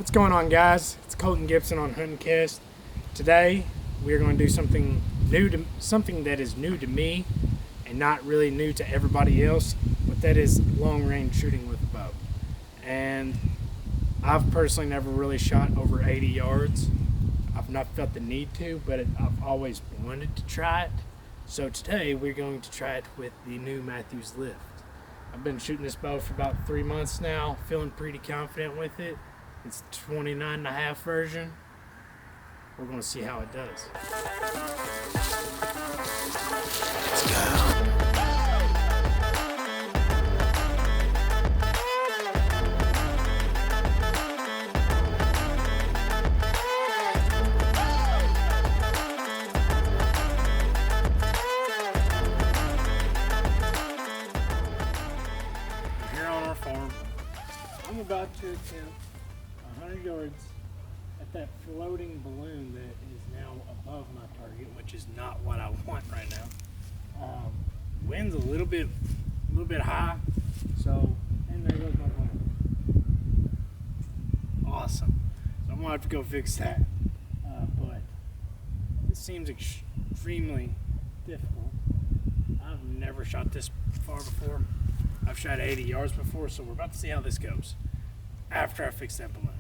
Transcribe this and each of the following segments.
What's going on, guys? It's Colton Gibson on Hunt and Cast. Today we're going to do something that is new to me and not really new to everybody else, but that is long range shooting with a bow. And I've personally never really shot over 80 yards. I've not felt the need to, but I've always wanted to try it. So today we're going to try it with the new Mathews LIFT. I've been shooting this bow for about 3 months now, feeling pretty confident with it. It's the 29.5 version. We're going to see how it does. Let's go. Here on our farm, I'm about to attempt 100 yards at that floating balloon that is now above my target, which is not what I want right now. Wind's a little bit high, so, and there goes my balloon. Awesome. So I'm gonna have to go fix that. But it seems extremely difficult. I've never shot this far before. I've shot 80 yards before, so we're about to see how this goes after I fix that balloon.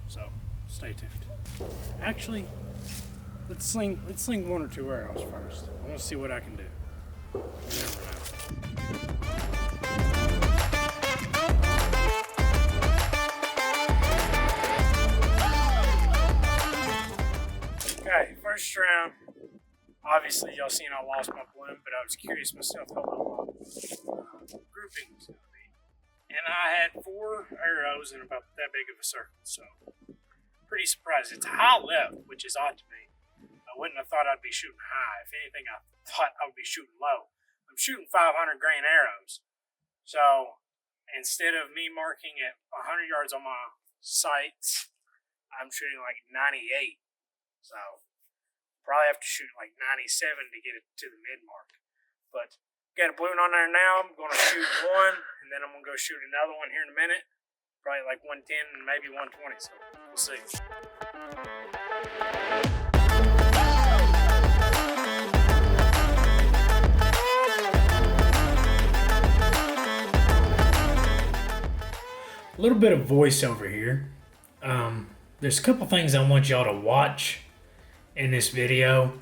So stay tuned. Actually, let's sling 1 or 2 arrows first. I want to see what I can do. You never know. Okay, first round. Obviously, y'all seen I lost my balloon, but I was curious myself how long my grouping was going to be. And I had 4 arrows in about that big of a circle, so pretty surprised. It's high left, which is odd to me. I wouldn't have thought I'd be shooting high. If anything, I thought I would be shooting low. I'm shooting 500 grain arrows. So instead of me marking at 100 yards on my sights, I'm shooting like 98. So probably have to shoot like 97 to get it to the mid mark. But got a balloon on there now. I'm going to shoot one, and then I'm going to go shoot another one here in a minute. Probably like 110 and maybe 120, so we'll see. A little bit of voiceover here. There's a couple things I want y'all to watch in this video,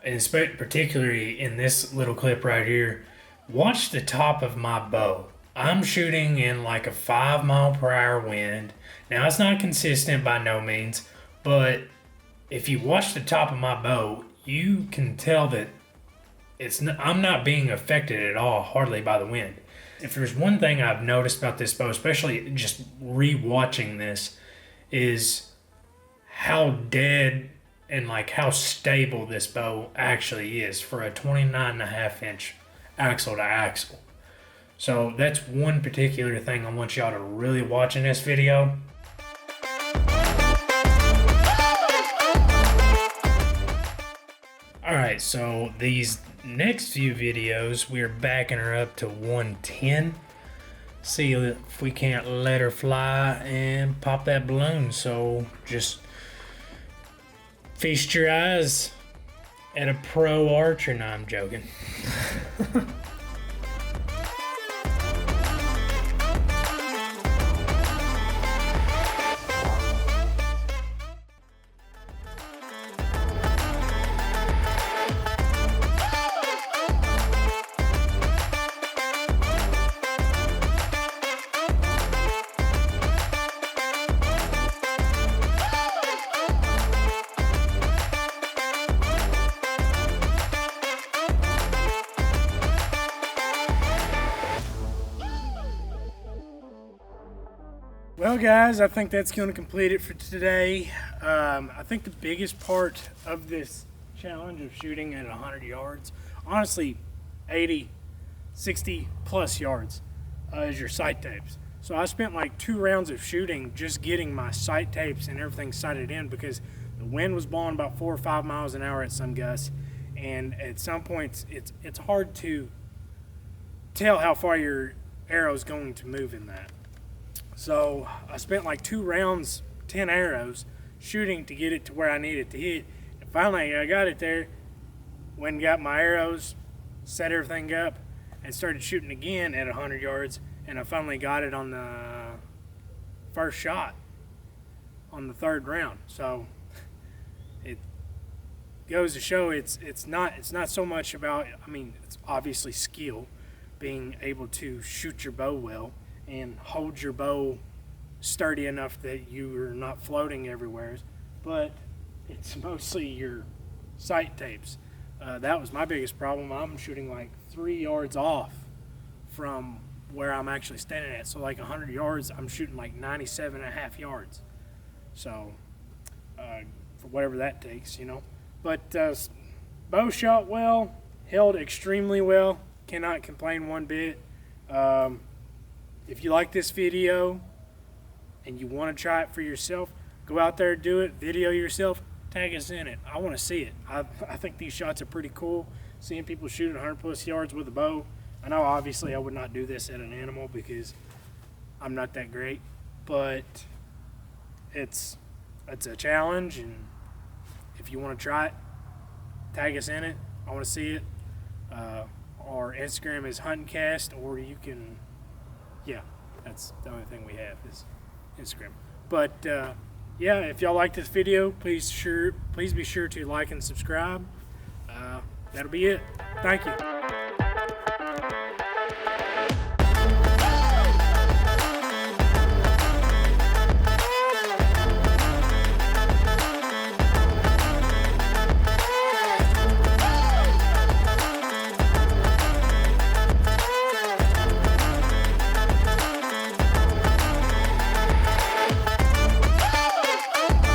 and particularly in this little clip right here. Watch the top of my bow. I'm shooting in like a 5 mile per hour wind. Now it's not consistent by no means, but if you watch the top of my bow, you can tell that I'm not being affected at all, hardly, by the wind. If there's one thing I've noticed about this bow, especially just re-watching this, is how dead and like how stable this bow actually is for a 29.5 inch axle to axle. So that's one particular thing I want y'all to really watch in this video. Alright, so these next few videos, we're backing her up to 110. See if we can't let her fly and pop that balloon. So just feast your eyes at a pro archer. No, I'm joking. Well, guys, I think that's going to complete it for today. I think the biggest part of this challenge of shooting at 100 yards, honestly, 80, 60 plus yards, is your sight tapes. So I spent like 2 rounds of shooting just getting my sight tapes and everything sighted in, because the wind was blowing about 4 or 5 miles an hour at some gusts, and at some points it's hard to tell how far your arrow is going to move in that. So I spent like 2 rounds 10 arrows shooting to get it to where I need it to hit. And finally I got it there, went and got my arrows, set everything up, and started shooting again at 100 yards, and I finally got it on the first shot on the third round. So it goes to show it's not so much about, I mean, it's obviously skill, being able to shoot your bow well and hold your bow sturdy enough that you're not floating everywhere, but it's mostly your sight tapes. That was my biggest problem. I'm shooting like 3 yards off from where I'm actually standing at. So like 100 yards, I'm shooting like 97.5 yards. So for whatever that takes, you know. But bow shot well, held extremely well. Cannot complain one bit. If you like this video and you want to try it for yourself, go out there, do it, video yourself, tag us in it. I want to see it. I think these shots are pretty cool. Seeing people shoot 100+ yards with a bow. I know obviously I would not do this at an animal because I'm not that great, but it's a challenge, and if you want to try it, tag us in it. I want to see it. Our Instagram is HuntingCast, or you can, yeah, that's the only thing we have is Instagram. But yeah, if y'all like this video, please be sure to like and subscribe. That'll be it. Thank you.